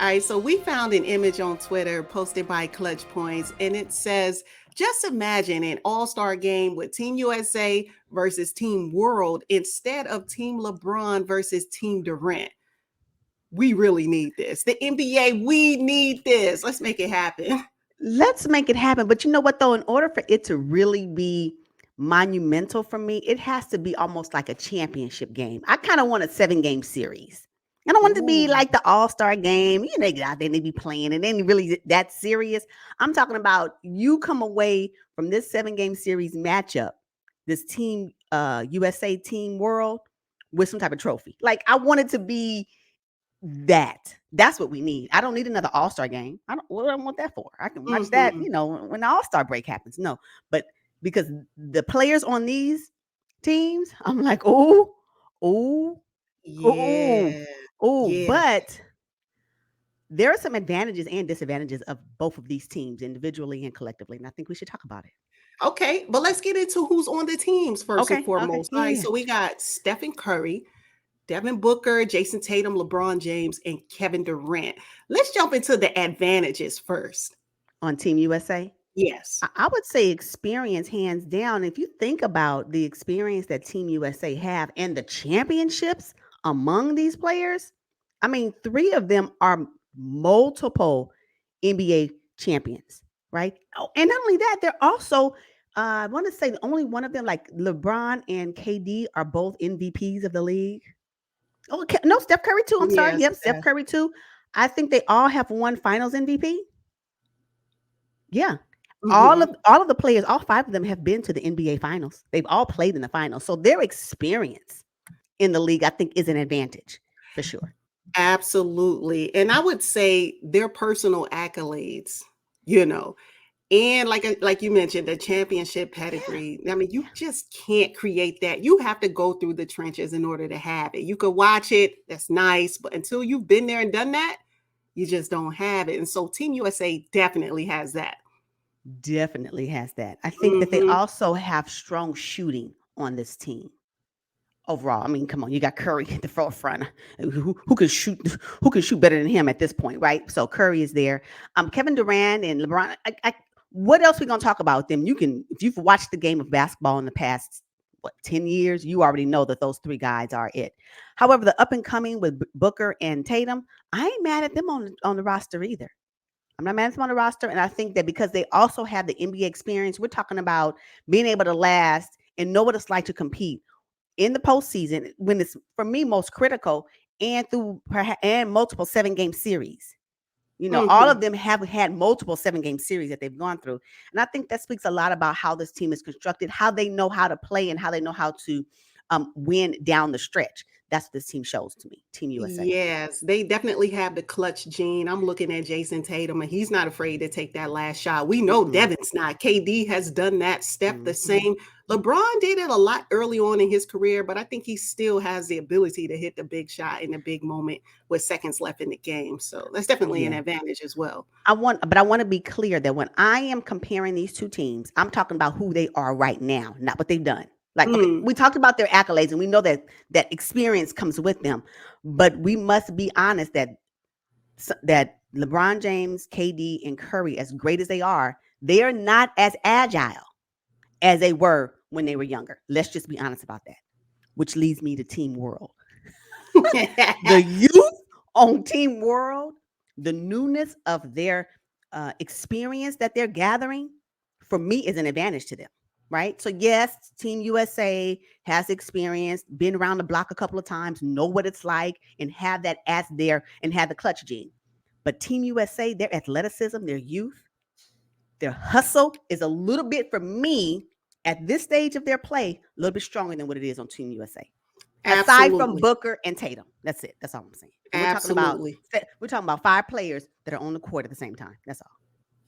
All right, so we found an image on Twitter posted by Clutch Points, and it says, just imagine an all-star game with Team USA versus Team World instead of Team LeBron versus Team Durant. We really need this. The NBA, we need this. Let's make it happen. Let's make it happen. But you know what, though? In order for it to really be monumental for me, it has to be almost like a championship game. I kind of want a 7 game series. I don't want it to be Ooh, like the All Star game. You know, they get out there and they be playing, and then really that serious. I'm talking about you come away from this 7 game series matchup, this team USA Team World with some type of trophy. Like I want it to be that's what we need. I don't need another all-star game. I don't What do I want that for? I can watch that, mm-hmm. when the all-star break happens. No, but because the players on these teams, I'm like, oh, oh, oh, Yeah, oh. yeah. But there are some advantages and disadvantages of both of these teams individually and collectively. And I think we should talk about it. Okay, but let's get into who's on the teams first and Okay. foremost. All Yeah, right, yeah. so we got Stephen Curry, Devin Booker, Jason Tatum, LeBron James, and Kevin Durant. Let's jump into the advantages first. On Team USA. Yes. I would say experience hands down. If you think about the experience that Team USA have and the championships among these players, I mean, 3 of them are multiple NBA champions, right? Oh, and not only that, they're also, I want to say, the only one of them, like LeBron and KD, are both MVPs of the league. Oh, no, Steph Curry too. I'm sorry. Yes. Yep, Steph Curry too. I think they all have won Finals MVP. Yeah. Mm-hmm. All of the players, all 5 of them have been to the NBA finals. They've all played in the finals. So their experience in the league, I think, is an advantage for sure. Absolutely. And I would say their personal accolades, you know, and like you mentioned, the championship Yeah. pedigree. I mean, you just can't create that. You have to go through the trenches in order to have it. You could watch it, that's nice, but until you've been there and done that, you just don't have it. And so Team USA definitely has that. Definitely has that. I think that they Hmm. also have strong shooting on this team. Overall, I mean, come on, you got Curry at the forefront. Who can shoot? Who can shoot better than him at this point, right? So Curry is there. Kevin Durant and LeBron. What else we gonna talk about with them? You can, if you've watched the game of basketball in the past 10 years, you already know that those 3 guys are it. However, the up and coming with Booker and Tatum, I ain't mad at them on the roster either. I'm not mad at them on the roster, and I think that because they also have the NBA experience, we're talking about being able to last and know what it's like to compete in the postseason when it's for me most critical, and through and multiple 7 game series. All Hmm. of them have had multiple 7 game series that they've gone through, and I think that speaks a lot about how this team is constructed, how they know how to play, and how they know how to win down the stretch. That's what this team shows to me, Team USA. Yes, they definitely have the clutch gene. I'm looking at Jason Tatum, and he's not afraid to take that last shot. We know Mm-mm, Devin's not. KD has done that. Steph the mm-hmm, same. LeBron did it a lot early on in his career, but I think he still has the ability to hit the big shot in a big moment with seconds left in the game. So that's definitely an yeah. advantage as well. I want to be clear that when I am comparing these 2 teams, I'm talking about who they are right now, not what they've done. Like, okay, Mm, we talked about their accolades, and we know that experience comes with them, but we must be honest that LeBron James, KD, and Curry, as great as they are not as agile as they were when they were younger. Let's just be honest about that. Which leads me to Team World. The youth on Team World, the newness of their experience that they're gathering, for me, is an advantage to them, right? So, yes, Team USA has experience, been around the block a couple of times, know what it's like, and have that as and have the clutch gene. But Team USA, their athleticism, their youth, their hustle is a little bit, for me, at this stage of their play, a little bit stronger than what it is on Team USA. Aside from absolutely. Booker and Tatum. That's it. That's all I'm saying. And Absolutely. we're talking about 5 players that are on the court at the same time. That's all.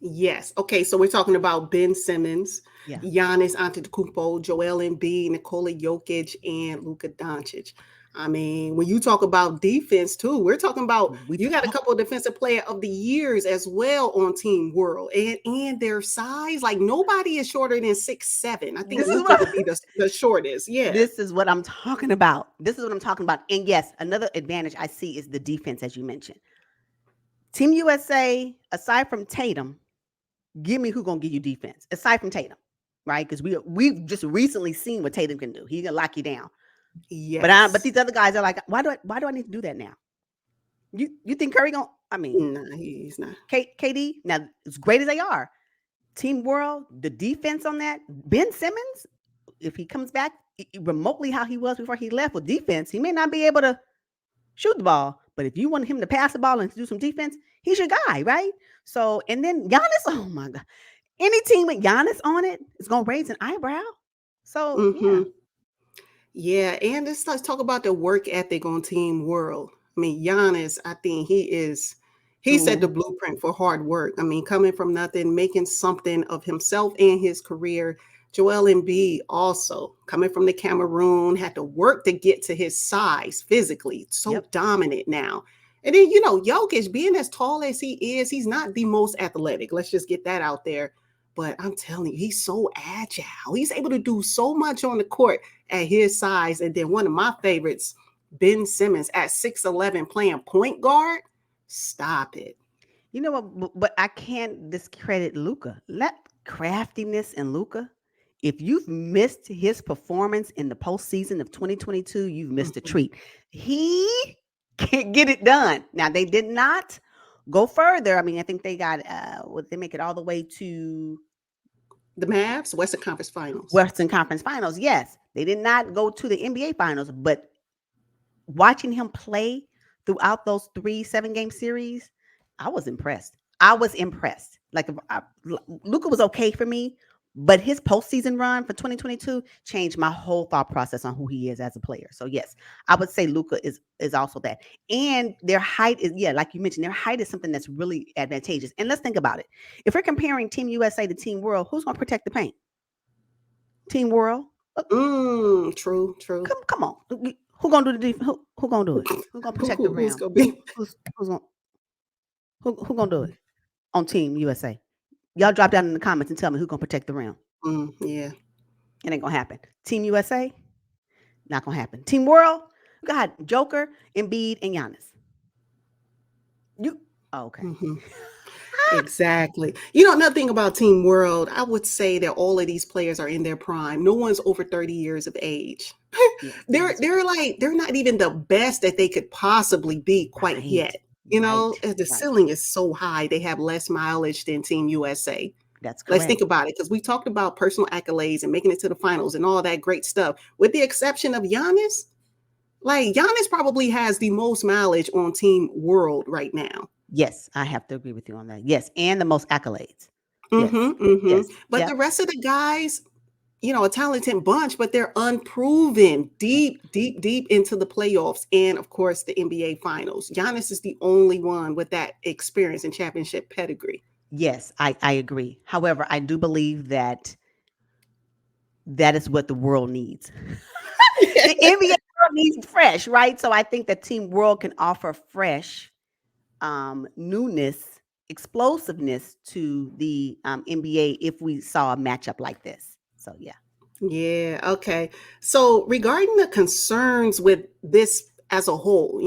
Yes. Okay. So we're talking about Ben Simmons, Yeah. Giannis Antetokounmpo, Joel Embiid, Nikola Jokic, and Luka Doncic. I mean, when you talk about defense too, we're talking about We you got a talk. couple of defensive player of the years as well on Team World, and their size. Like nobody is shorter than 6'7". I think This is Luka what would be the shortest. Yeah. this is what I'm talking about. This is what I'm talking about. And yes, another advantage I see is the defense, as you mentioned. Team USA, aside from Tatum, give me who gonna give you defense aside from Tatum, right? Because we've just recently seen what Tatum can do. He can lock you down. But Yes. these other guys are like, why do I need to do that now? You think Curry gonna? I mean, Nah, he's not. KD. Now, as great as they are, Team World, the defense on that, Ben Simmons, if he comes back remotely how he was before he left with defense, he may not be able to shoot the ball. But if you want him to pass the ball and to do some defense, he's your guy, right? So, and then Giannis, oh my God. Any team with Giannis on it is going to raise an eyebrow. So, yeah. Mm-hmm. Yeah, and let's talk about the work ethic on Team World. I mean, Giannis, I think he set the Mhm. blueprint for hard work. I mean, coming from nothing, making something of himself and his career. Joel Embiid also coming from the Cameroon, had to work to get to his size physically. So Yep. dominant now. And then, Jokic, being as tall as he is, he's not the most athletic. Let's just get that out there. But I'm telling you, he's so agile. He's able to do so much on the court at his size. And then one of my favorites, Ben Simmons at 6'11 playing point guard. Stop it. You know what? But I can't discredit Luca. Let craftiness in Luca. If you've missed his performance in the postseason of 2022, you've missed a Mhm. treat. He can get it done. Now they did not go further. I mean, I think they got they make it all the way to The Mavs, Western Conference Finals. Western Conference Finals. Yes, they did not go to the NBA Finals, but watching him play throughout those 3 7-game series, I was impressed. I was impressed. Like Luca was okay for me, but his postseason run for 2022 changed my whole thought process on who he is as a player. So yes, I would say Luca is also that. And their height is, yeah, like you mentioned, their height is something that's really advantageous. And let's think about it. If we're comparing Team USA to Team World, who's going to protect the paint? Team World. True, true. Come on. Who gonna do the defense? Who gonna do it? Who gonna protect the Who's rim? gonna be? Who's gonna who gonna do it on Team USA? Y'all drop down in the comments and tell me who's gonna protect the rim. Yeah. It ain't gonna happen. Team USA, not gonna happen. Team World, you got Joker, Embiid, and Giannis. You okay? hmm Exactly. Another thing about Team World, I would say that all of these players are in their prime. No one's over 30 years of age. Yeah, They're not even the best that they could possibly be quite right, yet. right, The right. ceiling is so high. They have less mileage than Team USA. That's Let's correct. think about it, because we talked about personal accolades and making it to the finals and all that great stuff. With the exception of Giannis, like Giannis probably has the most mileage on Team World right now. Yes, I have to agree with you on that. Yes, and the most accolades. Yes, Mm-hmm, mm-hmm. yes, But yep. the rest of the guys, a talented bunch, but they're unproven Yep. deep, deep, deep into the playoffs and, of course, the NBA Finals. Giannis is the only one with that experience and championship pedigree. Yes, I agree. However, I do believe that that is what the world needs. The NBA world needs fresh, right? So I think that Team World can offer fresh newness, explosiveness to the NBA if we saw a matchup like this. So yeah. Yeah, okay. So regarding the concerns with this as a whole,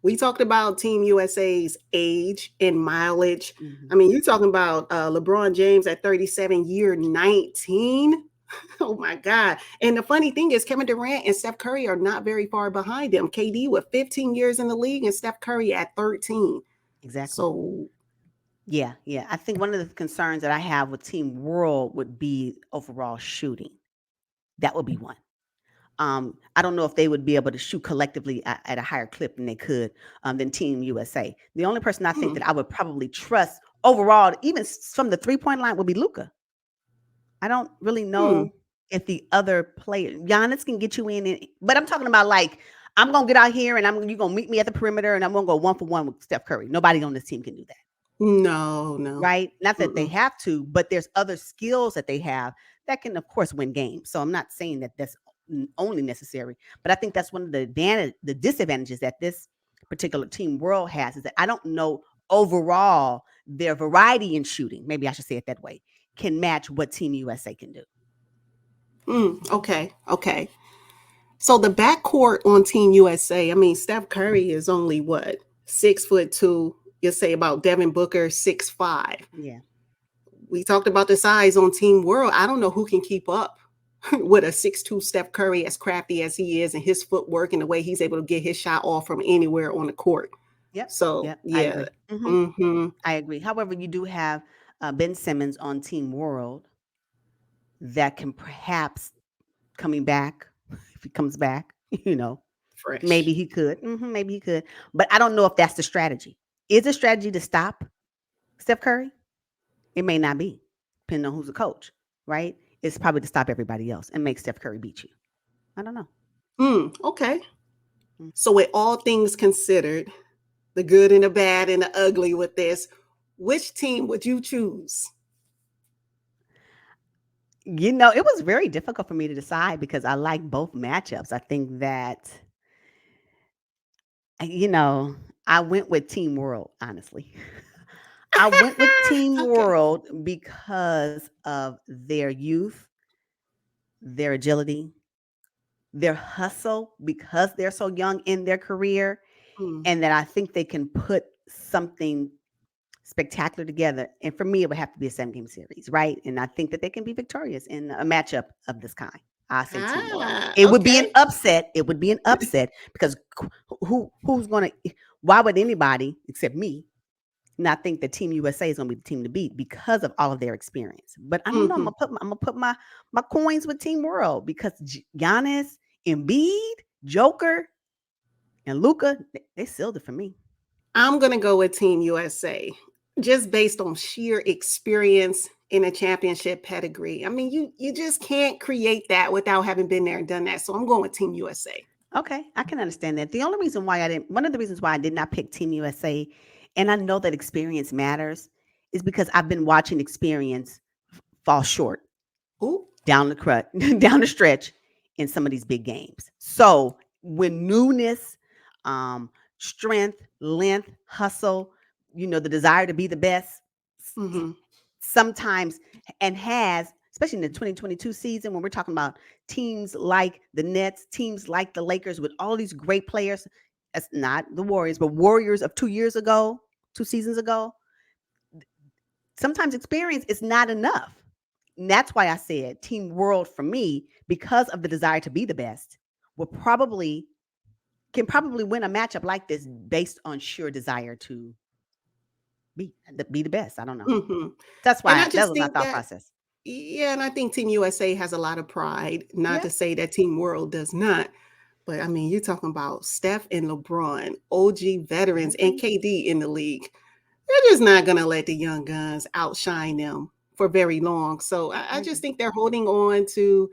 we talked about Team USA's age and mileage. Mhm. I mean, you're talking about LeBron James at 37, year 19. Oh my God. And the funny thing is, Kevin Durant and Steph Curry are not very far behind them. KD with 15 years in the league and Steph Curry at 13. Exactly. So, Yeah, yeah. I think one of the concerns that I have with Team World would be overall shooting. That would be one. I don't know if they would be able to shoot collectively at a higher clip than they could than Team USA. The only person I think hmm, that I would probably trust overall, even from the 3 point line, would be Luca. I don't really hmm, know if the other player Giannis can get you in, but I'm talking about like I'm gonna get out here and you're gonna meet me at the perimeter and I'm gonna go 1 for 1 with Steph Curry. Nobody on this team can do that. no, no. Right? Not that they Mm-mm. have to, but there's other skills that they have that can, of course, win games. So I'm not saying that that's only necessary, but I think that's one of the disadvantages that this particular Team World has is that I don't know overall their variety in shooting. Maybe I should say it that way. Can match what Team USA can do. Okay, okay. So the backcourt on Team USA, I mean, Steph Curry is only what, 6'2", you'll say about Devin Booker, 6'5". Yeah. We talked about the size on Team World. I don't know who can keep up with a 6'2" Steph Curry, as crafty as he is, and his footwork and the way he's able to get his shot off from anywhere on the court. Yep. So, Yep. I yeah. agree. Hmm. Hmm. I agree. However, you do have Ben Simmons on Team World that can perhaps coming back if he comes back. You know, Fresh. maybe he could. Maybe he could. But I don't know if that's the strategy. Is the strategy to stop Steph Curry? It may not be, depending on who's the coach, right? It's probably to stop everybody else and make Steph Curry beat you. I don't know. Okay. Mm. So, with all things considered, the good and the bad and the ugly with this, which team would you choose? It was very difficult for me to decide because I like both matchups. I think that, you know, I went with Team World, honestly. I went with Team Okay. World because of their youth, their agility, their hustle, because they're so young in their career, Mm. and that I think they can put something spectacular together. And for me, it would have to be a 7-game series, right? And I think that they can be victorious in a matchup of this kind. I say Team World. It would be an Okay. upset. It would be an upset because who's going to? Why would anybody except me not think that Team USA is going to be the team to beat because of all of their experience? But I don't know. Hmm. I'm gonna put my coins with Team World because Giannis, Embiid, Joker, and Luca, they sealed it for me. I'm going to go with Team USA just based on sheer experience in a championship pedigree. I mean, you just can't create that without having been there and done that. So I'm going with Team USA. Okay, I can understand that. The only reason why I didn't, one of the reasons why I did not pick Team USA, and I know that experience matters, is because I've been watching experience fall short Ooh. down the down the stretch in some of these big games. So when newness, strength, length, hustle, the desire to be the best, Hmm. sometimes and has, especially in the 2022 season when we're talking about teams like the Nets, teams like the Lakers with all these great players. That's not the Warriors, but Warriors of 2 years ago, 2 seasons ago. Sometimes experience is not enough. And that's why I said Team World for me, because of the desire to be the best, will probably can probably win a matchup like this based on sheer desire to be the best. I don't know. Hmm. That's And why I that just was my think thought that, process. yeah, and I think Team USA has a lot of pride. Not Yeah. to say that Team World does not, but I mean, you're talking about Steph and LeBron, OG veterans, and Mhm. KD in the league. They're just not going to let the young guns outshine them for very long. So I I just agree. think they're holding on to,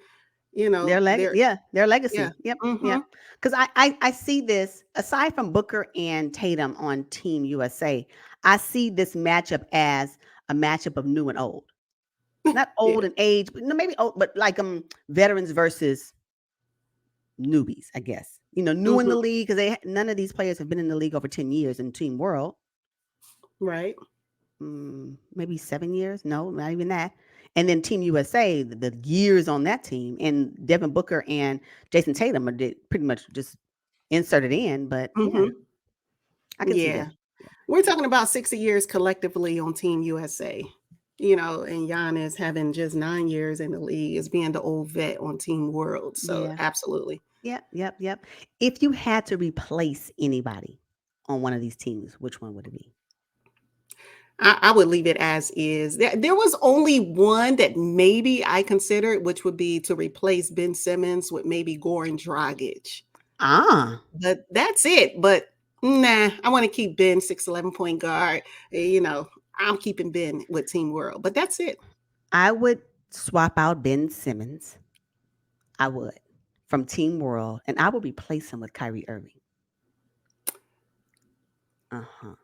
their, Their yeah. legacy. Yep, Hmm. yep. Because I see this aside from Booker and Tatum on Team USA. I see this matchup as a matchup of new and old. Not Yeah. old in age, but no, maybe old, but like veterans versus newbies, I guess. New in the Hmm. league because they none of these players have been in the league over 10 years in Team World. Right. Maybe 7 years. No, not even that. And then Team USA, the years on that team, and Devin Booker and Jason Tatum pretty much just inserted in. But yeah, Hmm. I can see Yeah. that. Yeah. We're talking about 60 years collectively on Team USA. And Giannis having just 9 years in the league is being the old vet on Team World. So Yeah. absolutely. Yep. Yep. Yep. If you had to replace anybody on one of these teams, which one would it be? I would leave it as is. There was only one that maybe I considered, which would be to replace Ben Simmons with maybe Goran Dragic. Ah, But that's it. But nah, I want to keep Ben 6'11" point guard. I'm keeping Ben with Team World. But that's it. I would swap out Ben Simmons. I would from Team World, and I would replace him with Kyrie Irving. Uh huh.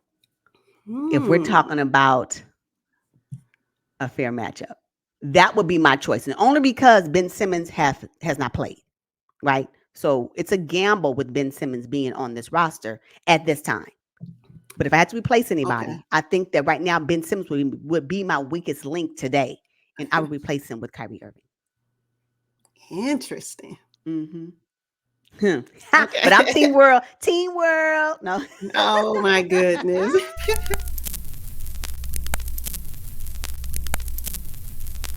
If we're Hmm. talking about a fair matchup. That would be my choice, and only because Ben Simmons has not played, right? So it's a gamble with Ben Simmons being on this roster at this time. But if I had to replace Okay. anybody, I think that right now Ben Simmons would be my weakest link today, and I would replace him with Kyrie Irving. Interesting. Hmm. But I'm Okay. Team World. Team World. No. Oh my goodness.